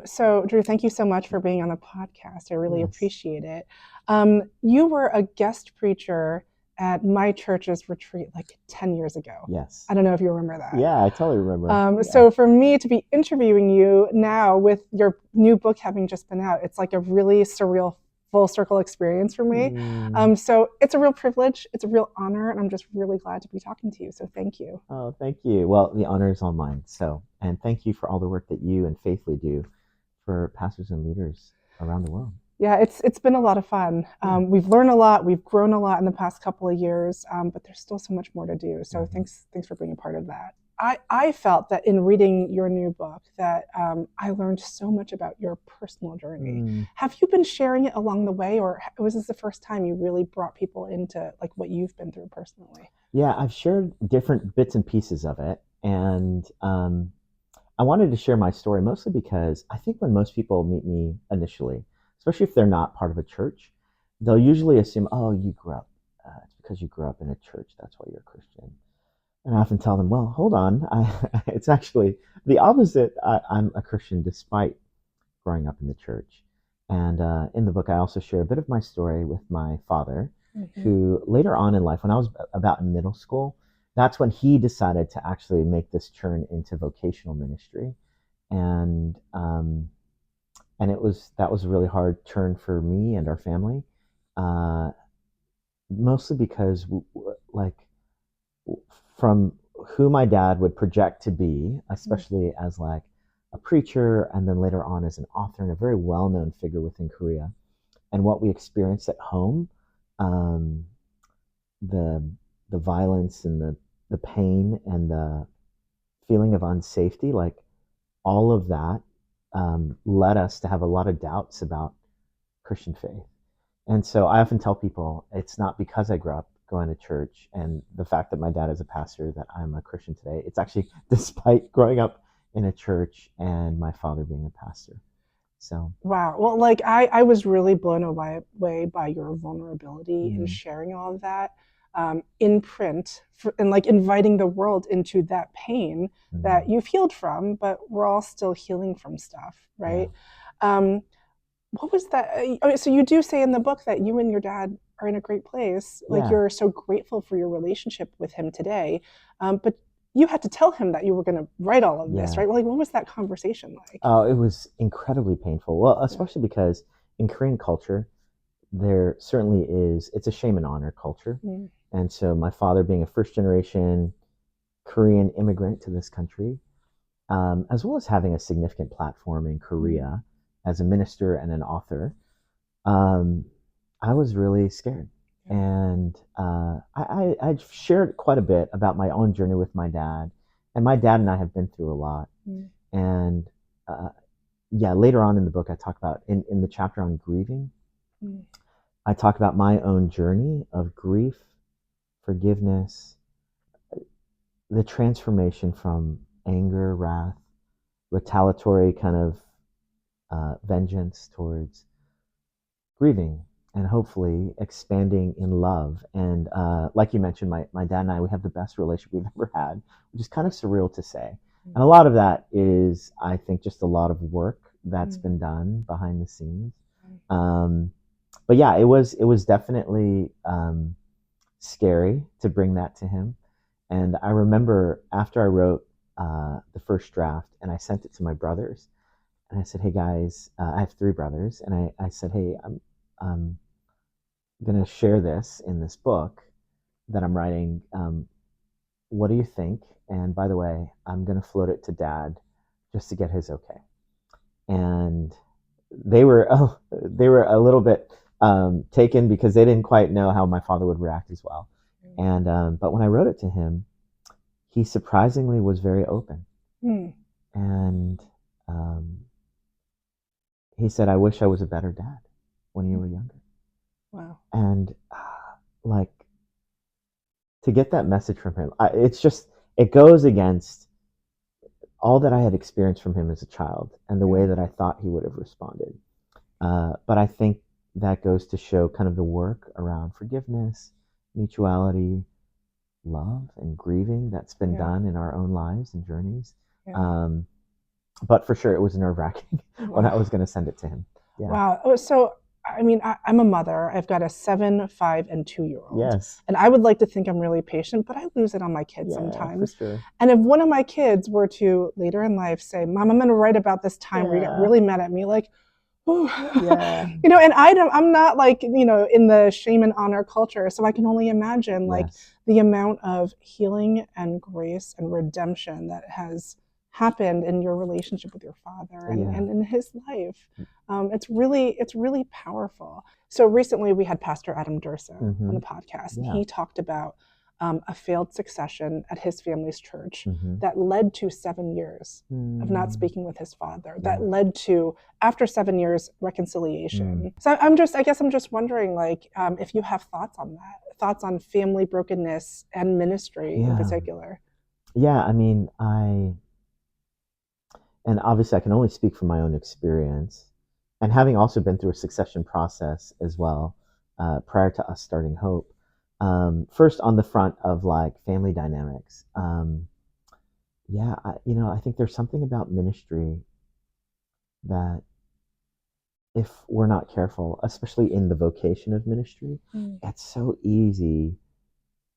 So, Drew, thank you so much for being on the podcast. I really Yes. appreciate it. You were a guest preacher at my church's retreat like 10 years ago. Yes. I don't know if you remember that. Yeah, I totally remember. Yeah. So, for me to be interviewing you now with your new book having just been out, it's like a really surreal full circle experience for me. Mm. So, it's a real privilege, it's a real honor, and I'm just really glad to be talking to you. So, thank you. Oh, thank you. Well, the honor is all mine. So, and thank you for all the work that you and Faithfully do for pastors and leaders around the world. Yeah, it's been a lot of fun. Yeah. We've learned a lot. We've grown a lot in the past couple of years, but there's still so much more to do. So Hmm. thanks for being a part of that. I felt that in reading your new book that I learned so much about your personal journey. Mm. Have you been sharing it along the way, or was this the first time you really brought people into like what you've been through personally? Yeah, I've shared different bits and pieces of it, and I wanted to share my story mostly because I think when most people meet me initially, especially if they're not part of a church, they'll usually assume, "Oh, you grew up. It's because you grew up in a church. That's why you're a Christian." And I often tell them, "Well, hold on. It's actually the opposite. I'm a Christian despite growing up in the church." And in the book, I also share a bit of my story with my father, Mm-hmm. who later on in life, when I was about in middle school, that's when he decided to actually make this turn into vocational ministry. And that was a really hard turn for me and our family, uh, mostly because like from who my dad would project to be, especially as like a preacher and then later on as an author and a very well-known figure within Korea, and what we experienced at home, um, the the violence and the pain and the feeling of unsafety, like all of that led us to have a lot of doubts about Christian faith. And so I often tell people it's not because I grew up going to church and the fact that my dad is a pastor that I'm a Christian today. It's actually despite growing up in a church and my father being a pastor. So, Wow. Well, like I was really blown away by your vulnerability in mm, sharing all of that in print and like inviting the world into that pain mm, that you've healed from, but we're all still healing from stuff, yeah, right? Um, what was that? Okay, so you do say in the book that you and your dad are in a great place. Like yeah, you're so grateful for your relationship with him today, but you had to tell him that you were going to write all of this, yeah. right? Like, what was that conversation like? Oh, it was incredibly painful. Well, Yeah. especially because in Korean culture, there certainly is, it's a shame and honor culture. Mm. And so my father being a first generation Korean immigrant to this country, as well as having a significant platform in Mm. Korea as a minister and an author, um, I was really scared. Yeah. And I shared quite a bit about my own journey with my dad. And my dad and I have been through a lot. Mm. And uh, yeah, later on in the book, I talk about in the chapter on grieving, Mm. I talk about my own journey of grief, forgiveness, the transformation from anger, wrath, retaliatory kind of vengeance towards grieving and hopefully expanding in love. And like you mentioned, my dad and I, we have the best relationship we've ever had, which is kind of surreal to say. And a lot of that is, I think, just a lot of work that's Mm. been done behind the scenes. Mm. Um, but yeah, it was definitely scary to bring that to him. And I remember after I wrote the first draft and I sent it to my brothers, and I said, "Hey guys, I have three brothers," and I said, "Hey, I'm gonna share this in this book that I'm writing. What do you think? And by the way, I'm gonna float it to Dad just to get his okay." And they were they were a little bit taken because they didn't quite know how my father would react as well. And but when I wrote it to him, he surprisingly was very open, Mm. and um, he said, "I wish I was a better dad when you Mm. were younger." Wow. And like to get that message from him, it's just it goes against all that I had experienced from him as a child and the Yeah. way that I thought he would have responded. But I think that goes to show kind of the work around forgiveness, mutuality, love, and grieving that's been Yeah. done in our own lives and journeys. Yeah. Um, But for sure, it was nerve-wracking when I Wow. was going to send it to him. Yeah. Wow. Oh, so, I mean, I'm a mother. I've got a 7, 5, and 2 year old. Yes. And I would like to think I'm really patient, but I lose it on my kids Yeah, for sometimes. sure. And if one of my kids were to later in life say, Mom, I'm going to write about this time where you got Yeah. really mad at me, like, oh, Yeah. and I'm not like, in the shame and honor culture. So I can only imagine like Yes. the amount of healing and grace and redemption that has happened in your relationship with your father Yeah. and in his life. It's really powerful. So recently we had Pastor Adam Durso on Mm-hmm. the podcast, and Yeah. he talked about a failed succession at his family's church Mm-hmm. that led to 7 years of not Mm. speaking with his father. Yeah. That led to, after 7 years, reconciliation. Mm. So I guess I'm just wondering, like, if you have thoughts on that, thoughts on family brokenness and ministry in Yeah. particular. Yeah. I mean, and obviously I can only speak from my own experience, and having also been through a succession process as well, prior to us starting Hope. First on the front of like family dynamics. Yeah, I think there's something about ministry that if we're not careful, especially in the vocation of ministry, it's so easy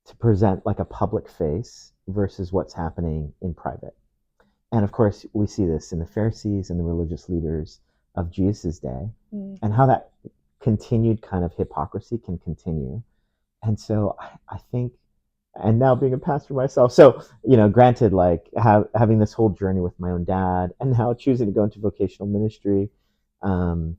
to present like a public face versus what's happening in private. And of course, we see this in the Pharisees and the religious leaders of Jesus' day, and how that continued kind of hypocrisy can continue. And so I think, and now being a pastor myself, so, granted, like having this whole journey with my own dad and now choosing to go into vocational ministry, um,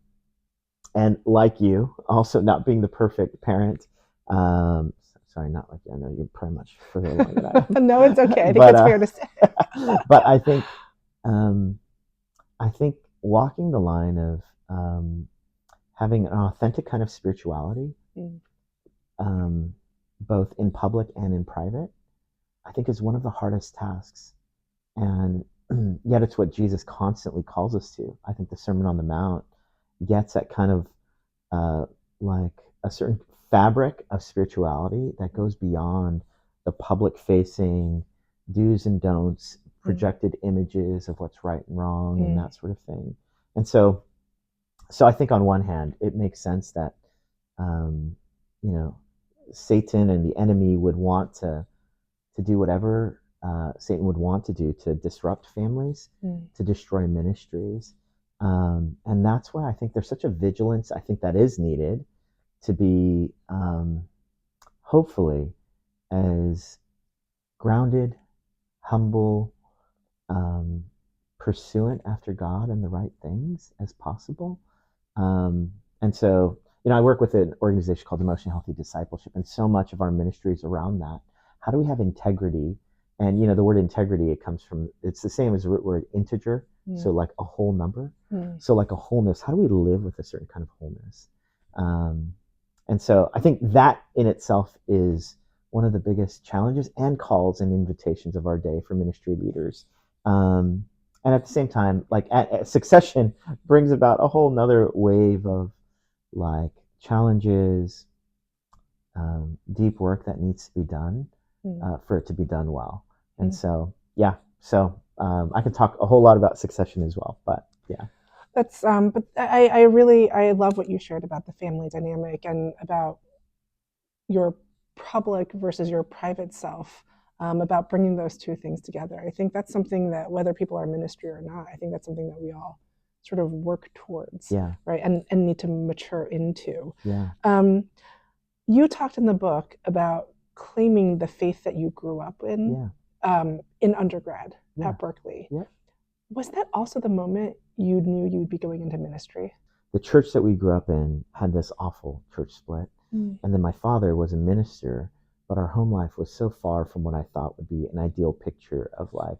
and like you, also not being the perfect parent. Sorry, not like you. I know you're pretty much further along than I No, it's okay. I am. think but it's fair to say. but um, I think walking the line of having an authentic kind of spirituality, um, both in public and in private, I think is one of the hardest tasks. And yet it's what Jesus constantly calls us to. I think the Sermon on the Mount gets at kind of uh, like a certain fabric of spirituality that goes beyond the public facing do's and don'ts, projected images of what's right and wrong, and that sort of thing. And so I think on one hand, it makes sense that, um, you know, Satan and the enemy would want to do whatever Satan would want to do to disrupt families, to destroy ministries. And that's why I think there's such a vigilance, I think, that is needed to be, hopefully, as grounded, humble, um, pursuant after God and the right things as possible. And so, I work with an organization called Emotionally Healthy Discipleship, and so much of our ministry is around that. How do we have integrity? And the word integrity, it's the same as the root word integer, so like a whole number. So like a wholeness. How do we live with a certain kind of wholeness? And so I think that in itself is one of the biggest challenges and calls and invitations of our day for ministry leaders. And at the same time, like at succession brings about a whole nother wave of like challenges, deep work that needs to be done for it to be done well. And so, yeah, so I can talk a whole lot about succession as well, but yeah. That's but I love what you shared about the family dynamic and about your public versus your private self, about bringing those two things together. I think that's something that, whether people are in ministry or not, I think that's something that we all sort of work towards, Yeah. right, and need to mature into. Yeah. You talked in the book about claiming the faith that you grew up in undergrad at Berkeley. Yeah. Was that also the moment you knew you would be going into ministry? The church that we grew up in had this awful church split. And then my father was a minister, but our home life was so far from what I thought would be an ideal picture of like,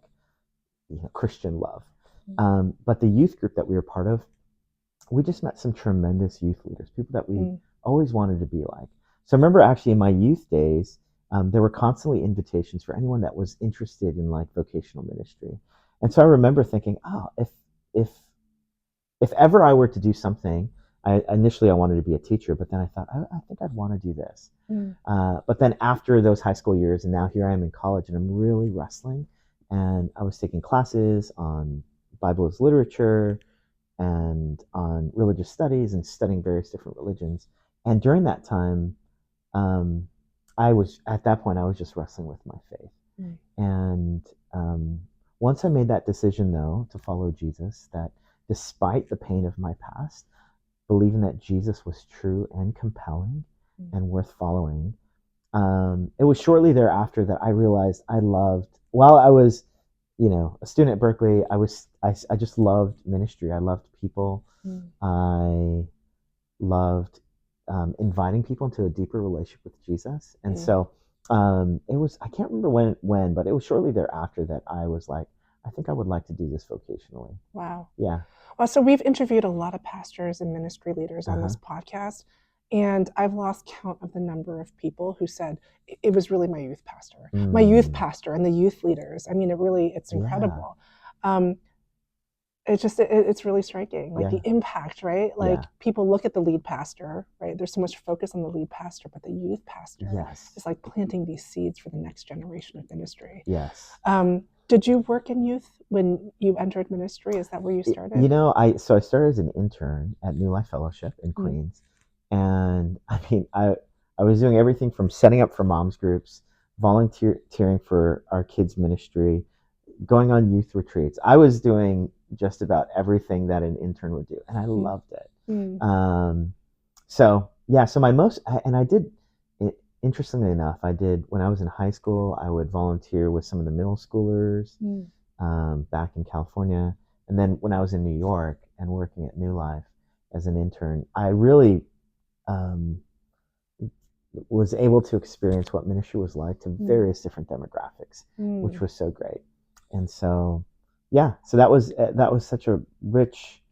Christian love. But the youth group that we were part of, we just met some tremendous youth leaders, people that we always wanted to be like. So I remember actually in my youth days, there were constantly invitations for anyone that was interested in like vocational ministry. And so I remember thinking, oh, if if ever I were to do something, initially I wanted to be a teacher, but then I thought, I think I'd want to do this. But then after those high school years, and now here I am in college, and I'm really wrestling. And I was taking classes on Bible as literature and on religious studies and studying various different religions. And during that time, um, I was at that point I was just wrestling with my faith. Mm. And once I made that decision, though, to follow Jesus, that despite the pain of my past, believing that Jesus was true and compelling and worth following, it was shortly thereafter that I realized I loved, while I was, a student at Berkeley, I just loved ministry. I loved people. Mm. I loved inviting people into a deeper relationship with Jesus. And so it was, I can't remember when, but it was shortly thereafter that I was like, I think I would like to do this vocationally. Wow. Yeah. Well, so we've interviewed a lot of pastors and ministry leaders on Uh-huh. this podcast, and I've lost count of the number of people who said it was really my youth pastor and the youth leaders. I mean, it's Yeah. incredible. It's really striking, like Yeah. the impact, right? Like Yeah. people look at the lead pastor, right? There's so much focus on the lead pastor, but the youth pastor Yes. is like planting these seeds for the next generation of ministry. Yes. Did you work in youth when you entered ministry? Is that where you started? I started as an intern at New Life Fellowship in Queens, and I mean, I was doing everything from setting up for moms groups, volunteering for our kids ministry, going on youth retreats. I was doing just about everything that an intern would do, and I loved it. So yeah, so I did, interestingly enough, I did when I was in high school. I would volunteer with some of the middle schoolers back in California, and then when I was in New York and working at New Life as an intern, I really um, was able to experience what ministry was like to various different demographics, which was so great. And so, yeah, so that was such a rich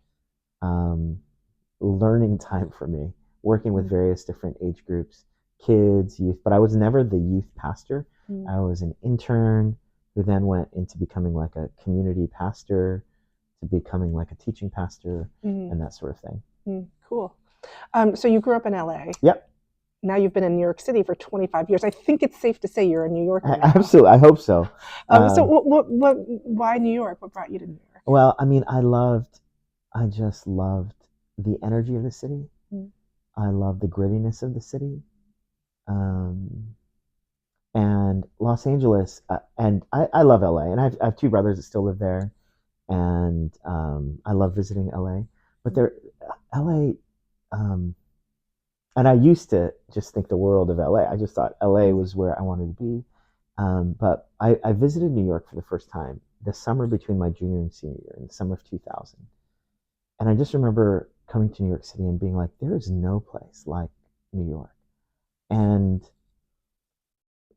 learning time for me, working with various different age groups, kids, youth. But I was never the youth pastor. I was an intern who then went into becoming like a community pastor, to becoming like a teaching pastor, and that sort of thing. Cool. So you grew up in LA. Yep. Now you've been in New York City for 25 years. I think it's safe to say you're a New Yorker now. Absolutely. I hope so. So why New York? What brought you to New York? Well, I mean, I just loved the energy of the city. I love the grittiness of the city. And Los Angeles, and I love LA, and I have two brothers that still live there, and I love visiting LA. But LA, and I used to just think the world of LA. I just thought LA was where I wanted to be. But I visited New York for the first time the summer between my junior and senior year, in the summer of 2000. And I just remember coming to New York City and being like, there is no place like New York. And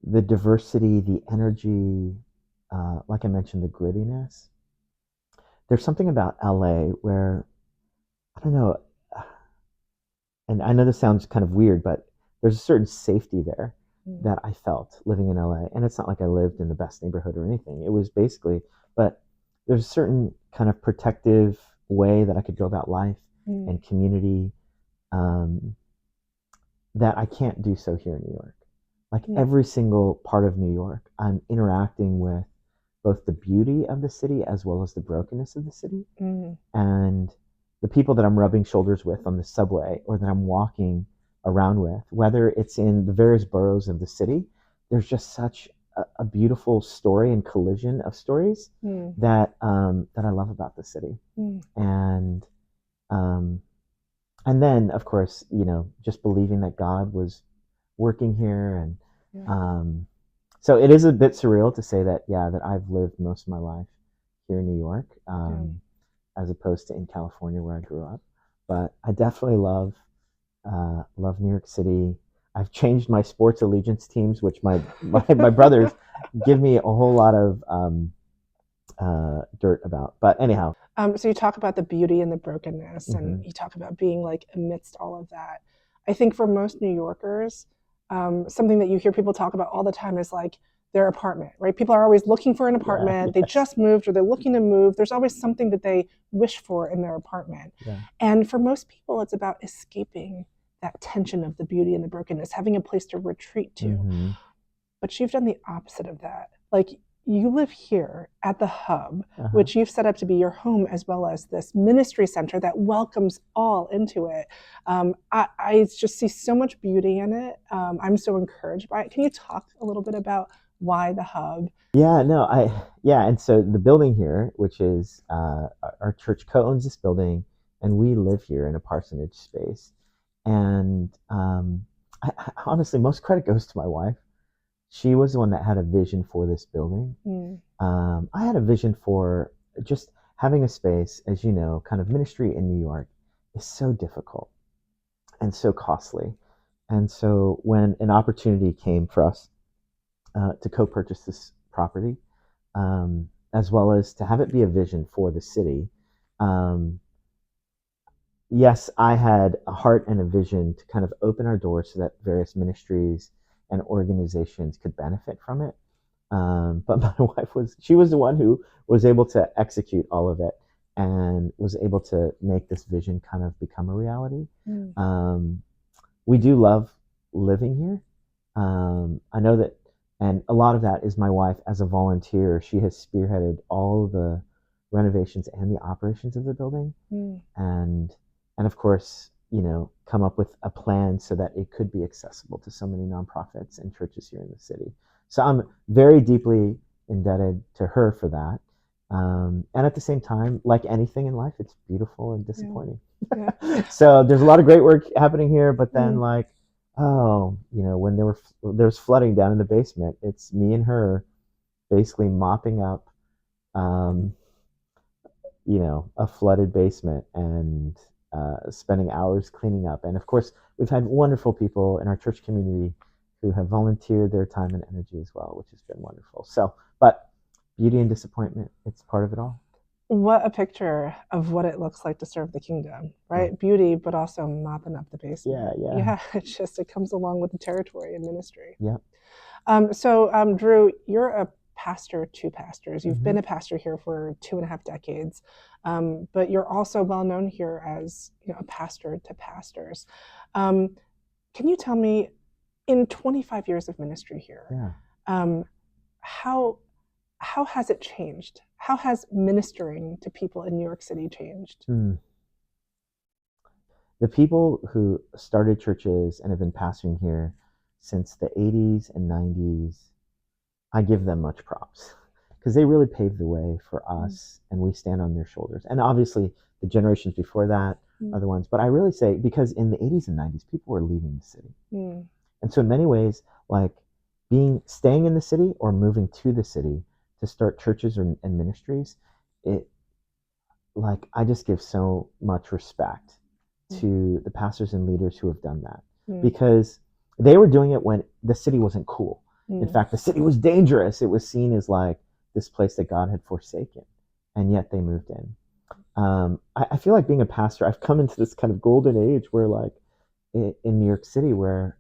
the diversity, the energy, like I mentioned, the grittiness. There's something about LA where, I don't know, and I know this sounds kind of weird, but there's a certain safety there that I felt living in LA. And it's not like I lived in the best neighborhood or anything. It was basically, but there's a certain kind of protective way that I could go about life and community that I can't do so here in New York. Like every single part of New York, I'm interacting with both the beauty of the city as well as the brokenness of the city. And the people that I'm rubbing shoulders with on the subway or that I'm walking around with, whether it's in the various boroughs of the city, there's just such a beautiful story and collision of stories that I love about the city. And then, of course, just believing that God was working here. And so it is a bit surreal to say that, that I've lived most of my life here in New York, as opposed to in California where I grew up. But I definitely love New York City. I've changed my sports allegiance teams, which my brothers give me a whole lot of dirt about. But anyhow. So you talk about the beauty and the brokenness, and you talk about being like amidst all of that. I think for most New Yorkers, something that you hear people talk about all the time is like their apartment, right? People are always looking for an apartment. They just moved or they're looking to move. There's always something that they wish for in their apartment. And for most people, it's about escaping that tension of the beauty and the brokenness, having a place to retreat to. But you've done the opposite of that. Like you live here at the hub, Uh-huh. which you've set up to be your home, as well as this ministry center that welcomes all into it. I just see so much beauty in it. I'm so encouraged by it. Can you talk a little bit about why the hub? Yeah, no, yeah, and so the building here, which is our church co-owns this building, and we live here in a parsonage space. And honestly, most credit goes to my wife. She was the one that had a vision for this building. Mm, I had a vision for just having a space, as you know, kind of ministry in New York is so difficult and so costly. And so when an opportunity came for us to co-purchase this property, as well as to have it be a vision for the city. Um, yes, I had a heart and a vision to kind of open our doors so that various ministries and organizations could benefit from it. But my wife she was the one who was able to execute all of it and was able to make this vision kind of become a reality. mm, Um, we do love living here. I know that, and a lot of that is my wife as a volunteer. She has spearheaded all the renovations and the operations of the building, mm. and and of course, come up with a plan so that it could be accessible to so many nonprofits and churches here in the city. So I'm very deeply indebted to her for that. And at the same time, like anything in life, it's beautiful and Yeah, disappointing. yeah. So there's a lot of great work happening here, but then Mm. like, oh, when there's flooding down in the basement, it's me and her basically mopping up, um, a flooded basement and spending hours cleaning up. And of course, we've had wonderful people in our church community who have volunteered their time and energy as well, which has been wonderful. So, but beauty and disappointment, it's part of it all. What a picture of what it looks like to serve the kingdom, Yeah, right? Beauty, but also mopping up the yeah, basement. yeah, Yeah, it comes along with the territory and ministry. yeah. Drew, you're a pastor to pastors. You've Mm-hmm. been a pastor here for 2.5 decades, but you're also well known here as a pastor to pastors. Um, can you tell me, in 25 years of ministry here, Yeah. um, how how has it changed? How has ministering to people in New York City changed? Mm. The people who started churches and have been pastoring here since the 80s and 90s, I give them much props because they really paved the way for us and we stand on their shoulders. And obviously, the generations before that are Mm, the ones, but I really say because in the 80s and 90s, people were leaving the city. mm, And so, in many ways, like staying in the city or moving to the city to start churches and ministries, it like I just give so much respect mm, to the pastors and leaders who have done that mm, because they were doing it when the city wasn't cool. In mm. fact, the city was dangerous. It was seen as like this place that God had forsaken, and yet they moved in. I feel like being a pastor, I've come into this kind of golden age where, like, in New York City, where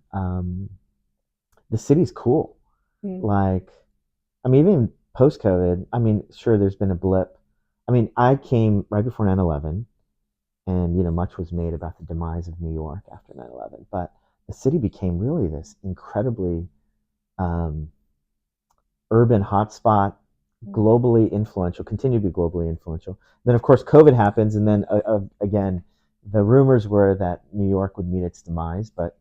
the city's cool. Mm, Like, I mean, even post COVID, I mean, sure, there's been a blip. I mean, I came right before 9/11, and much was made about the demise of New York after 9/11. But the city became really this incredibly um, urban hotspot, mm, globally influential, continue to be globally influential. Then, of course, COVID happens, and then again, the rumors were that New York would meet its demise. But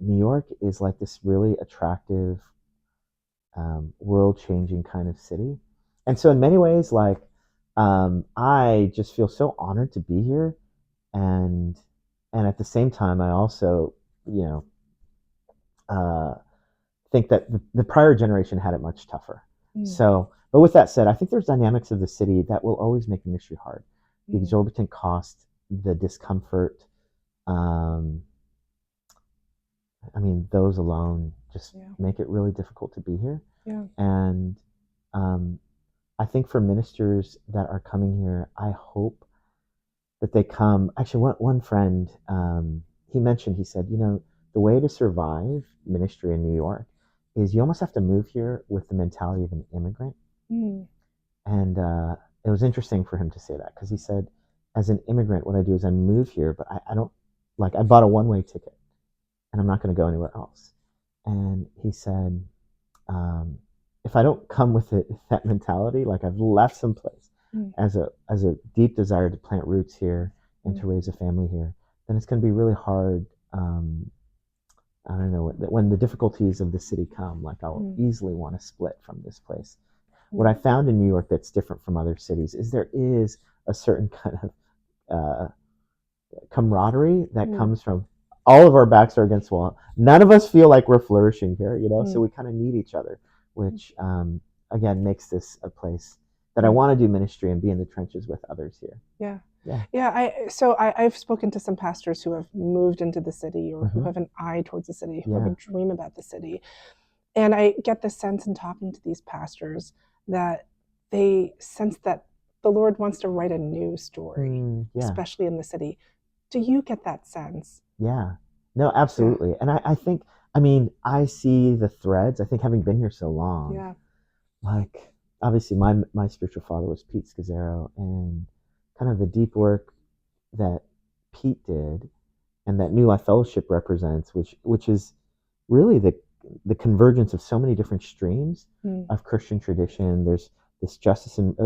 New York is like this really attractive, world-changing kind of city, and so in many ways, like, I just feel so honored to be here, and at the same time, I also, you know, uh, think that the prior generation had it much tougher. mm, So, but with that said, I think there's dynamics of the city that will always make ministry hard. The mm. exorbitant cost, the discomfort. Um, I mean, those alone just Yeah, make it really difficult to be here. yeah. And um, I think for ministers that are coming here, I hope that they come. Actually, one friend, he mentioned, he said, the way to survive ministry in New York is you almost have to move here with the mentality of an immigrant. Mm, And it was interesting for him to say that because he said, as an immigrant, what I do is I move here, but I don't, like, I bought a one-way ticket and I'm not going to go anywhere else. And he said, um, if I don't come with that mentality, like I've left some place Mm, as a deep desire to plant roots here and mm, to raise a family here, then it's going to be really hard. I don't know when the difficulties of the city come, like I'll mm, easily want to split from this place. What mm, I found in New York that's different from other cities is there is a certain kind of uh, camaraderie that mm, comes from all of our backs are against the wall. None of us feel like we're flourishing here, you know, so mm, we kind of need each other, which again makes this a place that I mm. want to do ministry and be in the trenches with others here. Yeah. Yeah. Yeah, I've spoken to some pastors who have moved into the city or who Mm-hmm. have an eye towards the city, who have a Yeah. dream about the city. And I get the sense in talking to these pastors that they sense that the Lord wants to write a new story, Yeah. especially in the city. Do you get that sense? Yeah. No, Yeah. absolutely. And I think, I mean, I see the threads. I think having been here so long, Yeah. like obviously my spiritual father was Pete Scazzaro, and kind of the deep work that Pete did and that New Life Fellowship represents, which is really the convergence of so many different streams Mm, of Christian tradition. There's this justice and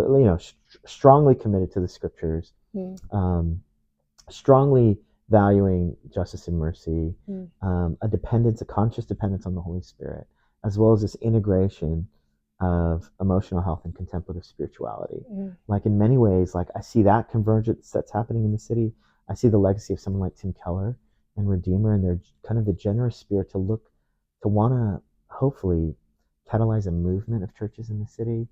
strongly committed to the scriptures, mm, um, strongly valuing justice and mercy, mm, a dependence, a conscious dependence on the Holy Spirit, as well as this integration of emotional health and contemplative spirituality. mm, Like in many ways, like I see that convergence that's happening in the city. I see the legacy of someone like Tim Keller and Redeemer and their kind of the generous spirit to look to want to hopefully catalyze a movement of churches in the city,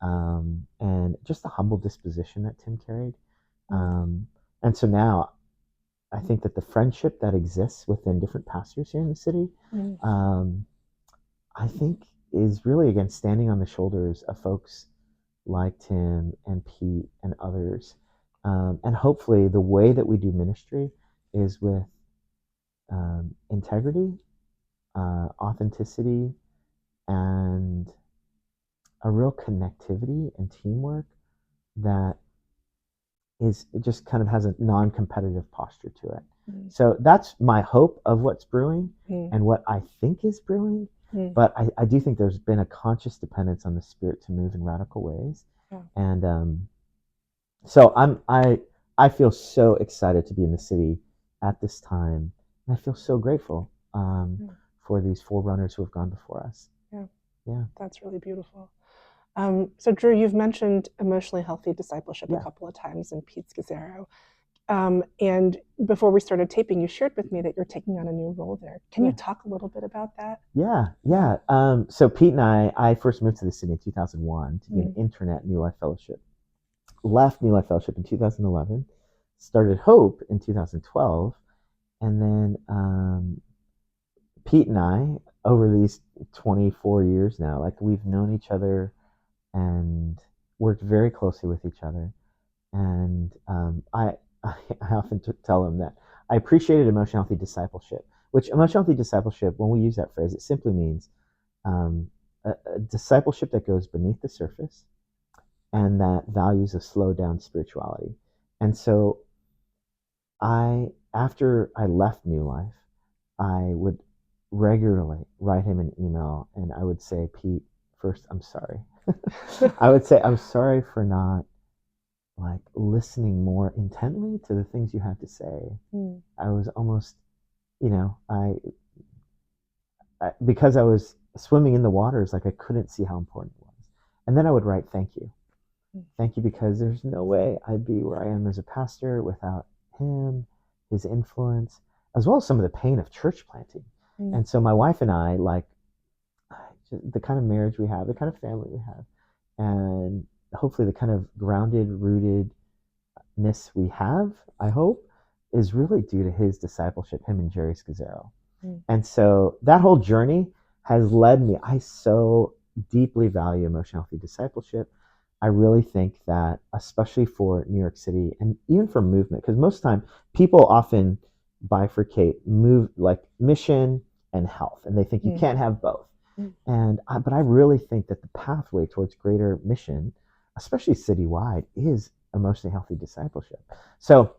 and just the humble disposition that Tim carried. mm, Um, and so now I think that the friendship that exists within different pastors here in the city, mm, um, I think is really again standing on the shoulders of folks like Tim and Pete and others. And hopefully the way that we do ministry is with integrity, authenticity, and a real connectivity and teamwork that is it just kind of has a non-competitive posture to it. mm, So that's my hope of what's brewing mm, and what I think is brewing. mm. But I do think there's been a conscious dependence on the Spirit to move in radical ways, Yeah. and so I feel so excited to be in the city at this time, and I feel so grateful Yeah. for these forerunners who have gone before us. Yeah. Yeah, That's really beautiful. So, Drew, you've mentioned emotionally healthy discipleship a yeah, couple of times in Pete Scazzaro. And before we started taping, you shared with me that you're taking on a new role there. Can you yeah. talk a little bit about that? Yeah. So Pete and I first moved to the city in 2001 to be an Mm, intern at New Life Fellowship. Left New Life Fellowship in 2011, started Hope in 2012, and then Pete and I, over these 24 years now, like we've known each other and worked very closely with each other. And I often tell him that I appreciated emotional healthy discipleship, which emotional healthy discipleship, when we use that phrase, it simply means um, a discipleship that goes beneath the surface and that values a slow down spirituality. And so after I left New Life, I would regularly write him an email and I would say, Pete, first, I'm sorry. I would say, I'm sorry for not like listening more intently to the things you had to say. mm, I was almost, you know, because I was swimming in the waters, like I couldn't see how important it was. And then I would write, thank you. mm, Thank you, because there's no way I'd be where I am as a pastor without him, his influence, as well as some of the pain of church planting. mm, And so my wife and I, like the kind of marriage we have, the kind of family we have, and hopefully the kind of grounded, rootedness we have, I hope, is really due to his discipleship, him and Jerry Scazzaro. mm, And so that whole journey has led me. I so deeply value emotional healthy discipleship. I really think that, especially for New York City and even for movement, because most of the time people often bifurcate move like mission and health, and they think you mm, can't have both. mm, But I really think that the pathway towards greater mission, especially citywide, is emotionally healthy discipleship. So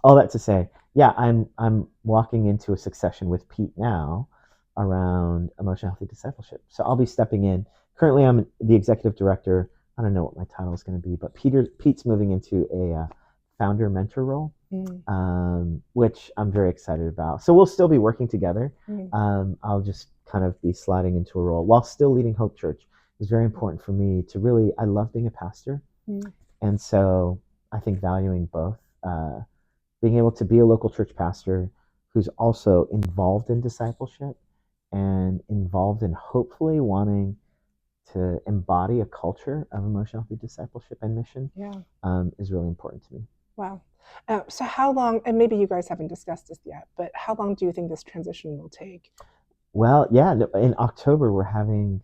all that to say, yeah, I'm walking into a succession with Pete now around emotional healthy discipleship. So I'll be stepping in currently I'm the executive director. I don't know what my title is going to be, but Pete's moving into a founder mentor role, Mm, which I'm very excited about. So we'll still be working together. mm, I'll just kind of be sliding into a role while still leading Hope Church. It's very important for me to really, I love being a pastor. mm. And so I think valuing both, being able to be a local church pastor who's also involved in discipleship and involved in hopefully wanting to embody a culture of emotional healthy discipleship and mission, Yeah. is really important to me. Wow. So how long, and maybe you guys haven't discussed this yet, but how long do you think this transition will take? Well, yeah, no, in October, we're having,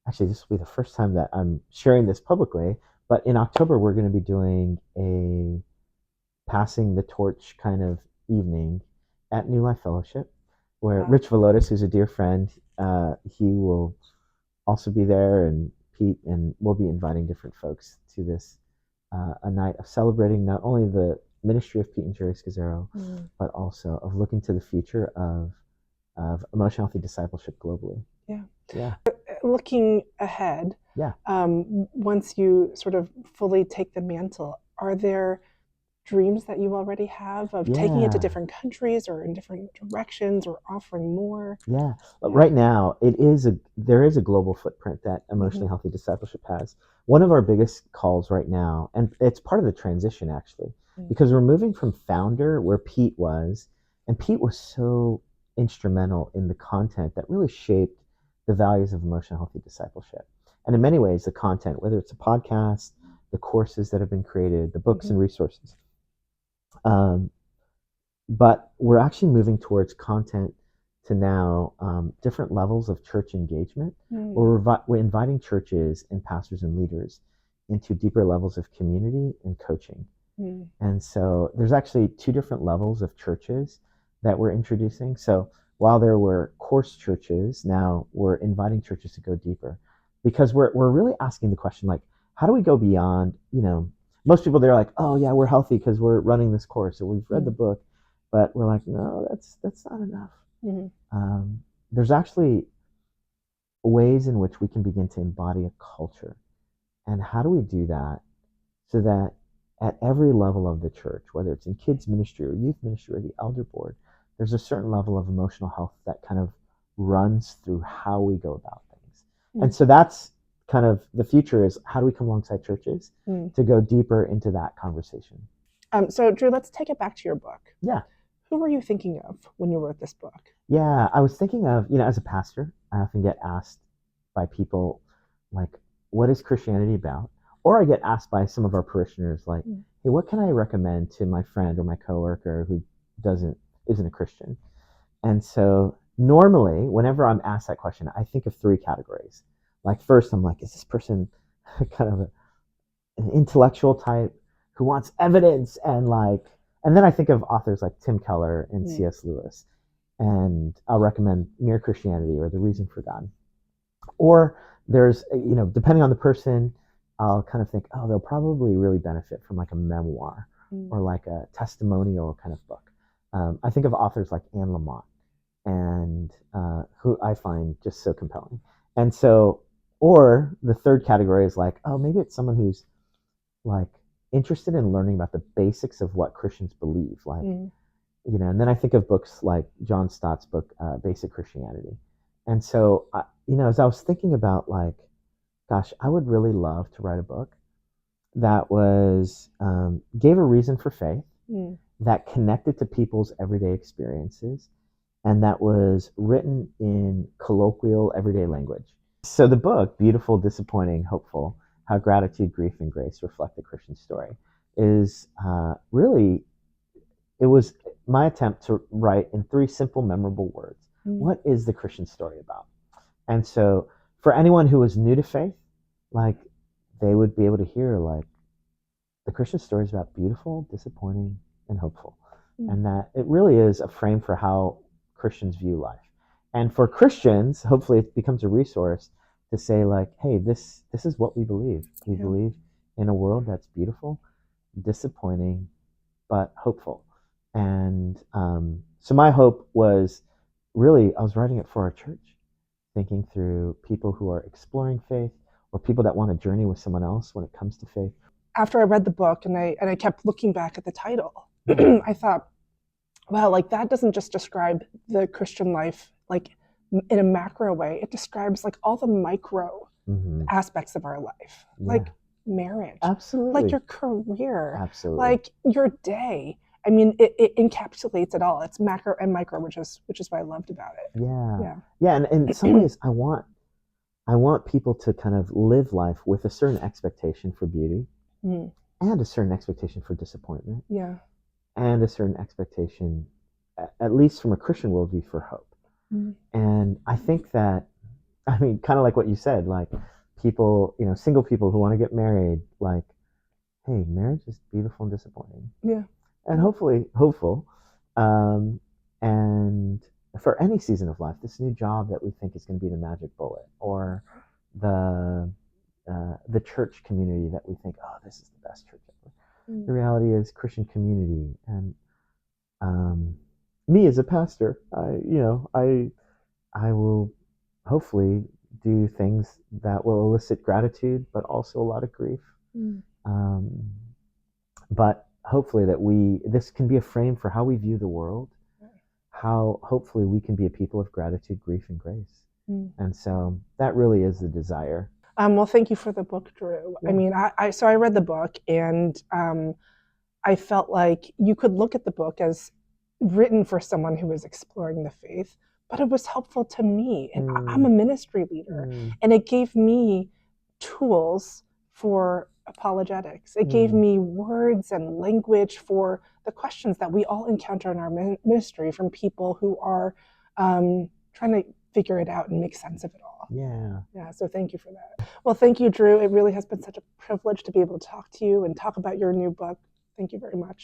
actually, this will be the first time that I'm sharing this publicly, but in October, we're going to be doing a passing the torch kind of evening at New Life Fellowship, where Wow. Rich Velotis, who's a dear friend, he will also be there, and Pete, and we'll be inviting different folks to this, a night of celebrating not only the ministry of Pete and Jerry Scazzaro, Mm, but also of looking to the future of emotional healthy discipleship globally. yeah. Yeah, Looking ahead, yeah, once you sort of fully take the mantle, are there dreams that you already have of taking it to yeah. different countries or in different directions or offering more? Yeah. Yeah. Right now, there is a global footprint that Hmm. emotionally healthy discipleship has. One of our biggest calls right now, and it's part of the transition actually, because we're moving from founder where Pete was, and Pete was so instrumental in the content that really shaped the values of emotional healthy discipleship. And in many ways, the content, whether it's a podcast, the courses that have been created, the books Hmm. and resources, um, but we're actually moving towards content to now, different levels of church engagement, where Mm, we're inviting churches and pastors and leaders into deeper levels of community and coaching. mm, And so there's actually two different levels of churches that we're introducing. So while there were course churches, now we're inviting churches to go deeper, because we're really asking the question, like, how do we go beyond, most people, they're like, oh yeah, we're healthy because we're running this course, or we've read the mm, book, but we're like, no, that's not enough. mm, There's actually ways in which we can begin to embody a culture. And how do we do that so that at every level of the church, whether it's in kids ministry or youth ministry or the elder board, there's a certain level of emotional health that kind of runs through how we go about things. And mm, so that's kind of the future, is how do we come alongside churches mm. to go deeper into that conversation? So, Drew, let's take it back to your book. Yeah. Who were you thinking of when you wrote this book? Yeah, I was thinking of, as a pastor, I often get asked by people, like, what is Christianity about? Or I get asked by some of our parishioners, like, Mm, hey, what can I recommend to my friend or my coworker who isn't a Christian? And so normally, whenever I'm asked that question, I think of three categories. Like, first, I'm like, is this person kind of an intellectual type who wants evidence, and then I think of authors like Tim Keller and mm, C.S. Lewis, and I'll recommend Mere Christianity or The Reason for God. Or there's, depending on the person, I'll kind of think, oh, they'll probably really benefit from like a memoir mm, or like a testimonial kind of book. I think of authors like Anne Lamott, and who I find just so compelling. And so, or the third category is like, oh, maybe it's someone who's like interested in learning about the basics of what Christians believe, like, mm, and then I think of books like John Stott's book, Basic Christianity. And so, as I was thinking about, like, gosh, I would really love to write a book that was, gave a reason for faith, mm, that connected to people's everyday experiences, and that was written in colloquial, everyday language. So the book, Beautiful, Disappointing, Hopeful: How Gratitude, Grief, and Grace Reflect the Christian Story, is, really, it was my attempt to write in three simple, memorable words. mm. What is the Christian story about? And so, for anyone who was new to faith, like, they would be able to hear, like, the Christian story is about beautiful, disappointing, and hopeful. Mm. And that it really is a frame for how Christians view life. And for Christians, hopefully it becomes a resource to say, like, hey, this is what we believe. We Yeah. believe in a world that's beautiful, disappointing, but hopeful. And so my hope was, really, I was writing it for our church, thinking through people who are exploring faith or people that want to journey with someone else when it comes to faith. After I read the book and I kept looking back at the title, Yeah. I thought, wow, like that doesn't just describe the Christian life like in a macro way. It describes like all the micro Mm-hmm. aspects of our life, Yeah. like marriage, like Absolutely. your career, Absolutely. like your day. I mean, it encapsulates it all. It's macro and micro, which is what I loved about it. Yeah. Yeah. Yeah. And in some ways, I want people to kind of live life with a certain expectation for beauty Mm. and a certain expectation for disappointment Yeah. and a certain expectation, at least from a Christian worldview, for hope. Mm. And I think that, I mean, kind of like what you said, like people, single people who want to get married, like, hey, marriage is beautiful and disappointing, Yeah. and hopefully hopeful. Um, and for any season of life, this new job that we think is going to be the magic bullet, or the the church community that we think, oh, this is the best church ever. The Mm. reality is Christian community, and um, me as a pastor, I will hopefully do things that will elicit gratitude, but also a lot of grief. Mm. Um, but hopefully that this can be a frame for how we view the world, how hopefully we can be a people of gratitude, grief, and grace. Mm. And so that really is the desire. Well, thank you for the book, Drew. I Yeah. mean, so I read the book, and I felt like you could look at the book as written for someone who was exploring the faith, but it was helpful to me. And I'm Mm, a ministry leader, mm, and it gave me tools for apologetics. It gave mm. me words and language for the questions that we all encounter in our ministry from people who are trying to figure it out and make sense of it all. Yeah. Yeah, so thank you for that. Well, thank you, Drew. It really has been such a privilege to be able to talk to you and talk about your new book. Thank you very much.